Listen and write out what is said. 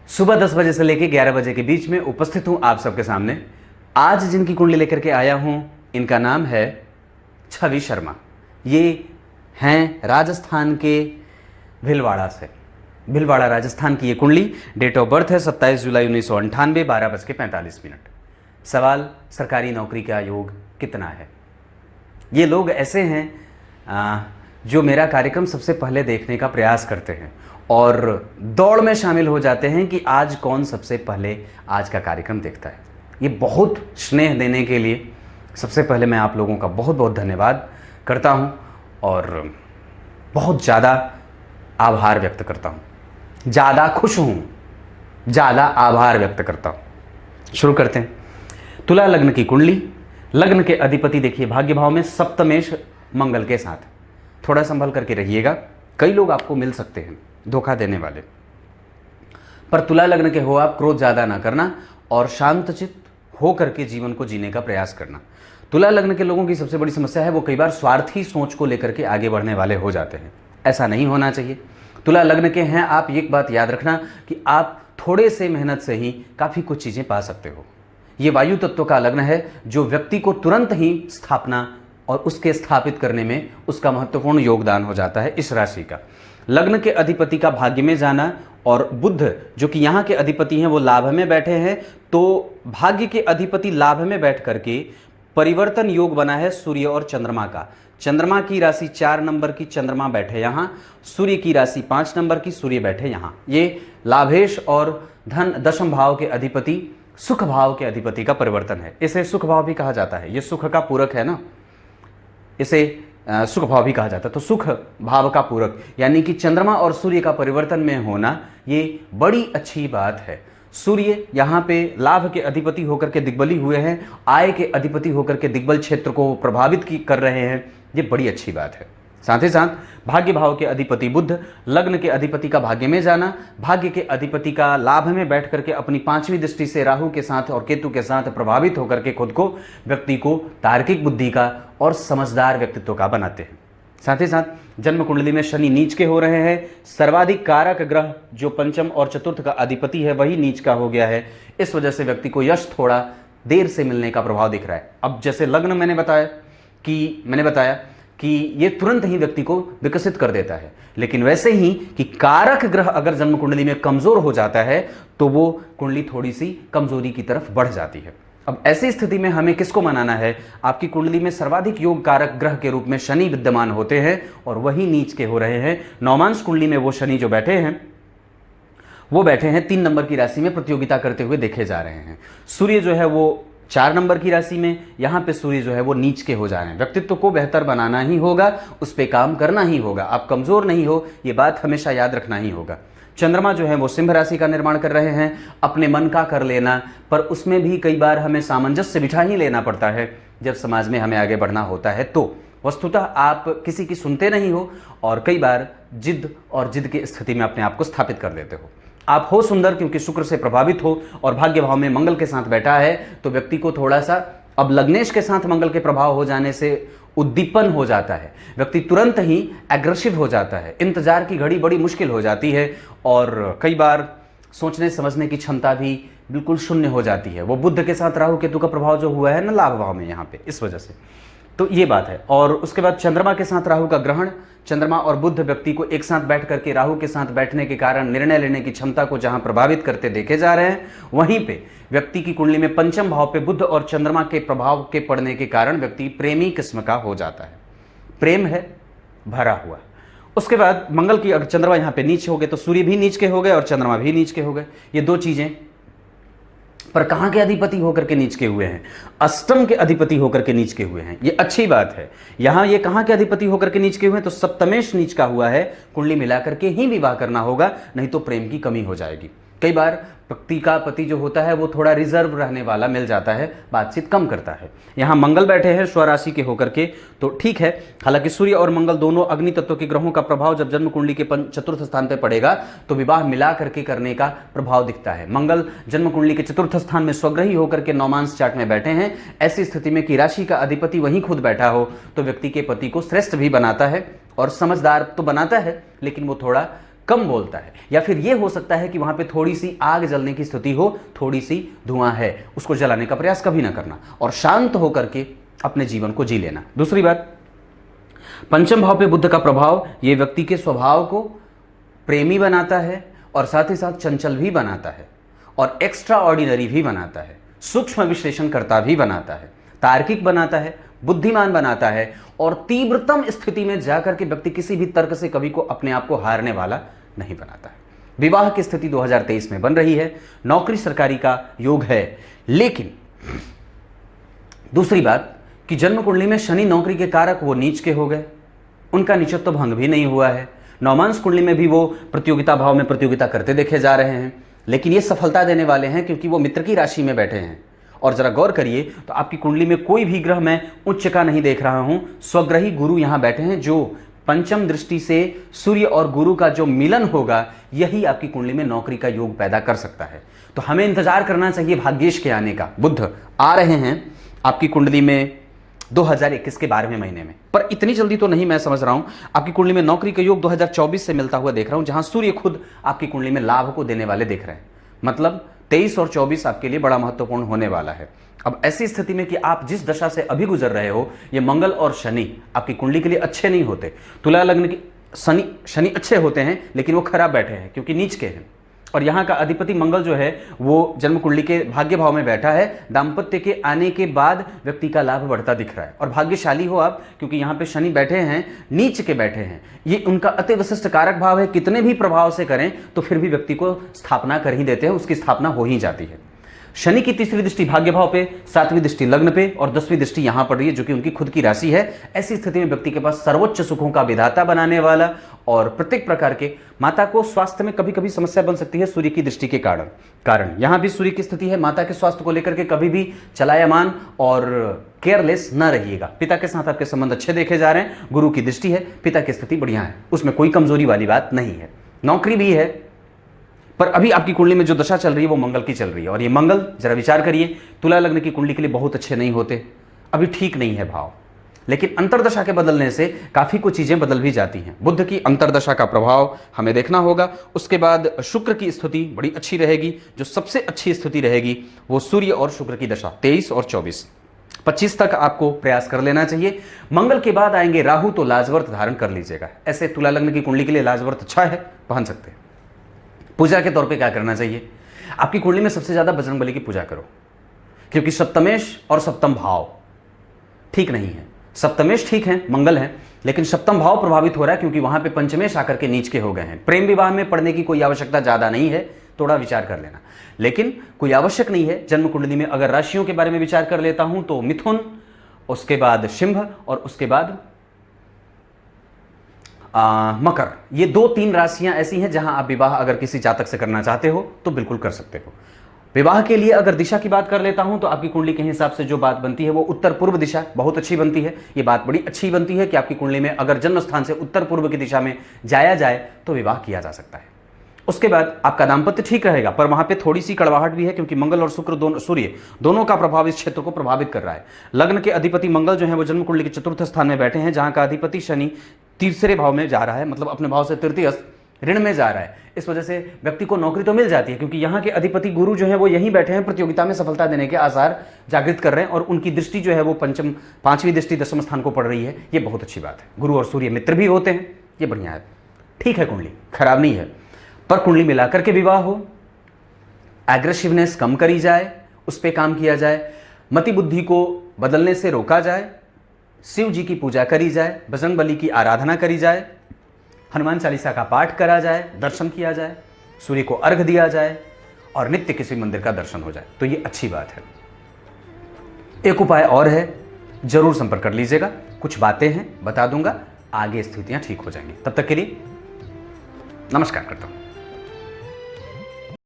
सुबह 10 बजे से लेकर 11 बजे के बीच में उपस्थित हूं आप सबके सामने। आज जिनकी कुंडली लेकर के आया हूं, इनका नाम है छवि शर्मा। ये हैं राजस्थान के भीलवाड़ा से। भीलवाड़ा राजस्थान की ये कुंडली। डेट ऑफ बर्थ है 27 जुलाई 1998, 12:45। सवाल, सरकारी नौकरी का योग कितना है? ये लोग ऐसे हैं जो मेरा कार्यक्रम सबसे पहले देखने का प्रयास करते हैं और दौड़ में शामिल हो जाते हैं कि आज कौन सबसे पहले आज का कार्यक्रम देखता है। ये बहुत स्नेह देने के लिए सबसे पहले मैं आप लोगों का बहुत बहुत धन्यवाद करता हूं और बहुत ज़्यादा आभार व्यक्त करता हूं। ज़्यादा खुश हूं, ज़्यादा आभार व्यक्त करता हूं। शुरू करते हैं। तुला लग्न की कुंडली। लग्न के अधिपति देखिए भाग्य भाव में सप्तमेश मंगल के साथ। थोड़ा संभल करके रहिएगा, कई लोग आपको मिल सकते हैं धोखा देने वाले। पर तुला लग्न के हो आप, क्रोध ज़्यादा ना करना और शांतचित्त हो करके जीवन को जीने का प्रयास करना। तुला लग्न के लोगों की सबसे बड़ी समस्या है वो कई बार स्वार्थी सोच को लेकर के आगे बढ़ने वाले हो जाते हैं। ऐसा नहीं होना चाहिए। तुला लग्न के हैं आप, एक बात याद रखना कि आप थोड़े से मेहनत से ही काफ़ी कुछ चीज़ें पा सकते हो। ये वायु तत्व का लग्न है जो व्यक्ति को तुरंत ही स्थापना और उसके स्थापित करने में उसका महत्वपूर्ण योगदान हो जाता है। इस राशि का लग्न के अधिपति का भाग्य में जाना और बुध जो कि यहाँ के अधिपति हैं वो लाभ में बैठे हैं, तो भाग्य के अधिपति लाभ में बैठ करके परिवर्तन योग बना है सूर्य और चंद्रमा का। चंद्रमा की राशि 4 नंबर की चंद्रमा बैठे यहाँ, सूर्य की राशि 5 नंबर की सूर्य बैठे यहाँ। ये लाभेश और धन दशम भाव के अधिपति सुख भाव के अधिपति का परिवर्तन है। इसे सुख भाव भी कहा जाता है। ये सुख का पूरक है ना, इसे सुख भाव भी कहा जाता है। तो सुख भाव का पूरक यानी कि चंद्रमा और सूर्य का परिवर्तन में होना ये बड़ी अच्छी बात है। सूर्य यहाँ पे लाभ के अधिपति होकर के दिग्बली हुए हैं, आय के अधिपति होकर के दिग्बल क्षेत्र को प्रभावित कर रहे हैं। ये बड़ी अच्छी बात है। साथ ही साथ भाग्य भाव के अधिपति बुध, लग्न के अधिपति का भाग्य में जाना, भाग्य के अधिपति का लाभ में बैठ करके अपनी 5वीं दृष्टि से राहु के साथ और केतु के साथ प्रभावित होकर के खुद को व्यक्ति को तार्किक बुद्धि का और समझदार व्यक्तित्व का बनाते हैं। साथ ही साथ जन्म कुंडली में शनि नीच के हो रहे हैं। सर्वाधिक कारक ग्रह जो पंचम और चतुर्थ का अधिपति है वही नीच का हो गया है। इस वजह से व्यक्ति को यश थोड़ा देर से मिलने का प्रभाव दिख रहा है। अब जैसे लग्न मैंने बताया कि ये तुरंत ही व्यक्ति को विकसित कर देता है, लेकिन वैसे ही कि कारक ग्रह अगर जन्म कुंडली में कमजोर हो जाता है तो वो कुंडली थोड़ी सी कमजोरी की तरफ बढ़ जाती है। अब ऐसी स्थिति में हमें किसको मनाना है? आपकी कुंडली में सर्वाधिक योग कारक ग्रह के रूप में शनि विद्यमान होते हैं और वही नीच के हो रहे हैं। नौमांश कुंडली में वो शनि जो बैठे हैं वो बैठे हैं 3 नंबर की राशि में प्रतियोगिता करते हुए देखे जा रहे हैं। सूर्य जो है वो 4 नंबर की राशि में, यहाँ पे सूर्य जो है वो नीच के हो जा रहे हैं। व्यक्तित्व को बेहतर बनाना ही होगा, उस पर काम करना ही होगा। आप कमजोर नहीं हो, ये बात हमेशा याद रखना ही होगा। चंद्रमा जो है वो सिंह राशि का निर्माण कर रहे हैं। अपने मन का कर लेना, पर उसमें भी कई बार हमें सामंजस्य बिठा ही लेना पड़ता है जब समाज में हमें आगे बढ़ना होता है। तो वस्तुतः आप किसी की सुनते नहीं हो और कई बार जिद की स्थिति में अपने आप को स्थापित कर देते हो। आप हो सुंदर क्योंकि शुक्र से प्रभावित हो और भाग्य भाव में मंगल के साथ बैठा है, तो व्यक्ति को थोड़ा सा अब लग्नेश के साथ मंगल के प्रभाव हो जाने से उद्दीपन हो जाता है। व्यक्ति तुरंत ही एग्रेसिव हो जाता है। इंतजार की घड़ी बड़ी मुश्किल हो जाती है और कई बार सोचने समझने की क्षमता भी बिल्कुल शून्य हो जाती है। वो बुध के साथ राहु केतु का प्रभाव जो हुआ है ना लाभ भाव में यहाँ पे, इस वजह से तो ये बात है। और उसके बाद चंद्रमा के साथ राहु का ग्रहण, चंद्रमा और बुध व्यक्ति को एक साथ बैठ करके राहु के साथ बैठने के कारण निर्णय लेने की क्षमता को जहां प्रभावित करते देखे जा रहे हैं, वहीं पे व्यक्ति की कुंडली में पंचम भाव पे बुध और चंद्रमा के प्रभाव के पड़ने के कारण व्यक्ति प्रेमी किस्म का हो जाता है। प्रेम है भरा हुआ। उसके बाद मंगल की अगर चंद्रमा यहाँ पे नीच हो गए तो सूर्य भी नीच के हो गए और चंद्रमा भी नीच के हो गए। ये 2 चीजें पर कहां के अधिपति होकर के नीच के हुए हैं? अष्टम के अधिपति होकर के नीच के हुए हैं। ये अच्छी बात है। यहां ये कहां के अधिपति होकर के नीच के हुए हैं? तो सप्तमेश नीच का हुआ है। कुंडली मिलाकर के ही विवाह करना होगा, नहीं तो प्रेम की कमी हो जाएगी। कई बार व्यक्ति का पति जो होता है वो थोड़ा रिजर्व रहने वाला मिल जाता है, बातचीत कम करता है। यहाँ मंगल बैठे हैं स्वराशि के होकर के, तो ठीक है। हालांकि सूर्य और मंगल दोनों अग्नि तत्व के ग्रहों का प्रभाव जब जन्म कुंडली के चतुर्थ स्थान पर पड़ेगा तो विवाह मिला करके करने का प्रभाव दिखता है। मंगल जन्म कुंडली के चतुर्थ स्थान में स्वग्रही होकर के नौमांश चार्ट में बैठे हैं। ऐसी स्थिति में कि राशि का अधिपति वहीं खुद बैठा हो तो व्यक्ति के पति को श्रेष्ठ भी बनाता है और समझदार तो बनाता है, लेकिन वो थोड़ा कम बोलता है, या फिर यह हो सकता है कि वहां पे थोड़ी सी आग जलने की स्थिति हो, थोड़ी सी धुआं है, उसको जलाने का प्रयास कभी ना करना और शांत होकर के अपने जीवन को जी लेना। दूसरी बात, पंचम भाव पे बुध का प्रभाव ये व्यक्ति के स्वभाव को प्रेमी बनाता है और साथ ही साथ चंचल भी बनाता है और एक्स्ट्रा ऑर्डिनरी भी बनाता है, सूक्ष्म विश्लेषण करता भी बनाता है, तार्किक बनाता है, बुद्धिमान बनाता है और तीव्रतम स्थिति में जाकर के व्यक्ति किसी भी तर्क से कभी को अपने आप को हारने वाला नहीं बनाता है। विवाह की स्थिति 2023 में बन रही है, नौकरी सरकारी का योग है, लेकिन दूसरी बात कि जन्म कुंडली में शनि नौकरी के कारक वो नीच के हो गए, उनका नीचत्व भंग भी नहीं हुआ है। नौमांश कुंडली में भी वो प्रतियोगिता भाव में प्रतियोगिता करते देखे जा रहे हैं, लेकिन ये सफलता देने वाले हैं क्योंकि वो मित्र की राशि में बैठे हैं। और जरा गौर करिए तो आपकी कुंडली में कोई भी ग्रह मैं उच्च का नहीं देख रहा हूं, स्वग्रही गुरु यहां बैठे हैं, जो पंचम दृष्टि से सूर्य और गुरु का जो मिलन होगा यही आपकी कुंडली में नौकरी का योग पैदा कर सकता है। तो हमें इंतजार करना चाहिए भाग्येश के आने का। बुध आ रहे हैं आपकी कुंडली में 2021 के 12वें महीने में, पर इतनी जल्दी तो नहीं मैं समझ रहा हूं। आपकी कुंडली में नौकरी का योग 2024 से मिलता हुआ देख रहा हूं, जहां सूर्य खुद आपकी कुंडली में लाभ को देने वाले दिख रहे हैं। मतलब 23 और 24 आपके लिए बड़ा महत्वपूर्ण होने वाला है। अब ऐसी स्थिति में कि आप जिस दशा से अभी गुजर रहे हो, ये मंगल और शनि आपकी कुंडली के लिए अच्छे नहीं होते। तुला लग्न की शनि अच्छे होते हैं, लेकिन वो खराब बैठे हैं क्योंकि नीच के हैं। और यहाँ का अधिपति मंगल जो है वो जन्म कुंडली के भाग्य भाव में बैठा है। दाम्पत्य के आने के बाद व्यक्ति का लाभ बढ़ता दिख रहा है और भाग्यशाली हो आप, क्योंकि यहाँ पे शनि बैठे हैं, नीच के बैठे हैं। ये उनका अति विशिष्ट कारक भाव है, कितने भी प्रभाव से करें तो फिर भी व्यक्ति को स्थापना कर ही देते हैं, उसकी स्थापना हो ही जाती है। शनि की तीसरी दृष्टि भाग्य भाव पे, 7वीं दृष्टि लग्न पे और 10वीं दृष्टि यहां पड़ रही है, जो कि उनकी खुद की राशि है। ऐसी स्थिति में व्यक्ति के पास सर्वोच्च सुखों का विधाता बनाने वाला और प्रत्येक प्रकार के माता को स्वास्थ्य में कभी कभी समस्या बन सकती है सूर्य की दृष्टि के कारण यहां भी सूर्य की स्थिति है। माता के स्वास्थ्य को लेकर के कभी भी चलायमान और केयरलेस न रहिएगा। पिता के साथ आपके संबंध अच्छे देखे जा रहे हैं, गुरु की दृष्टि है, पिता की स्थिति बढ़िया है, उसमें कोई कमजोरी वाली बात नहीं है। नौकरी भी है, पर अभी आपकी कुंडली में जो दशा चल रही है वो मंगल की चल रही है और ये मंगल, जरा विचार करिए, तुला लग्न की कुंडली के लिए बहुत अच्छे नहीं होते, अभी ठीक नहीं है भाव, लेकिन अंतरदशा के बदलने से काफी कुछ चीजें बदल भी जाती हैं। बुध की अंतरदशा का प्रभाव हमें देखना होगा। उसके बाद शुक्र की स्थिति बड़ी अच्छी रहेगी। जो सबसे अच्छी स्थिति रहेगी वो सूर्य और शुक्र की दशा 23 और 24-25 तक आपको प्रयास कर लेना चाहिए। मंगल के बाद आएंगे राहु, तो लाजवर्त धारण कर लीजिएगा। ऐसे तुला लग्न की कुंडली के लिए लाजवर्त अच्छा है, पहन सकते हैं। पूजा के तौर पे क्या करना चाहिए, आपकी कुंडली में सबसे ज्यादा बजरंगबली की पूजा करो, क्योंकि सप्तमेश और सप्तम भाव ठीक नहीं है। सप्तमेश ठीक है, मंगल है, लेकिन सप्तम भाव प्रभावित हो रहा है क्योंकि वहां पे पंचमेश आकर के नीच के हो गए हैं। प्रेम विवाह में पड़ने की कोई आवश्यकता ज्यादा नहीं है, थोड़ा विचार कर लेना, लेकिन कोई आवश्यक नहीं है। जन्म कुंडली में अगर राशियों के बारे में विचार कर लेता हूं तो मिथुन, उसके बाद सिंह और उसके बाद मकर, ये 2-3 राशियां ऐसी हैं जहां आप विवाह अगर किसी जातक से करना चाहते हो तो बिल्कुल कर सकते हो। विवाह के लिए अगर दिशा की बात कर लेता हूं तो आपकी कुंडली के हिसाब से जो बात बनती है वो उत्तर पूर्व दिशा बहुत अच्छी बनती है। ये बात बड़ी अच्छी बनती है कि आपकी कुंडली में अगर जन्म स्थान से उत्तर पूर्व की दिशा में जाया जाए तो विवाह किया जा सकता है। उसके बाद आपका दाम्पत्य ठीक रहेगा, पर वहां पे थोड़ी सी कड़वाहट भी है क्योंकि मंगल और शुक्र सूर्य दोनों का प्रभाव इस क्षेत्र को प्रभावित कर रहा है। लग्न के अधिपति मंगल जो है वो जन्म कुंडली के चतुर्थ स्थान में बैठे हैं, जहां का अधिपति शनि तीसरे भाव में जा रहा है, मतलब अपने भाव से तृतीय ऋण में जा रहा है। इस वजह से व्यक्ति को नौकरी तो मिल जाती है क्योंकि यहाँ के अधिपति गुरु जो है वो यहीं बैठे हैं, प्रतियोगिता में सफलता देने के आसार जागृत कर रहे हैं और उनकी दृष्टि जो है वो 5वीं दृष्टि 10वें स्थान को पड़ रही है। ये बहुत अच्छी बात है। गुरु और सूर्य मित्र भी होते हैं, ये बढ़िया है, ठीक है, कुंडली खराब नहीं है। पर कुंडली मिलाकर के विवाह हो, एग्रेसिवनेस कम करी जाए, उस पर काम किया जाए, मति बुद्धि को बदलने से रोका जाए, शिव जी की पूजा करी जाए, बजरंगबली की आराधना करी जाए, हनुमान चालीसा का पाठ करा जाए, दर्शन किया जाए, सूर्य को अर्घ दिया जाए और नित्य किसी मंदिर का दर्शन हो जाए तो ये अच्छी बात है। एक उपाय और है, जरूर संपर्क कर लीजिएगा, कुछ बातें हैं बता दूंगा, आगे स्थितियां ठीक हो जाएंगी। तब तक के लिए नमस्कार करता हूं।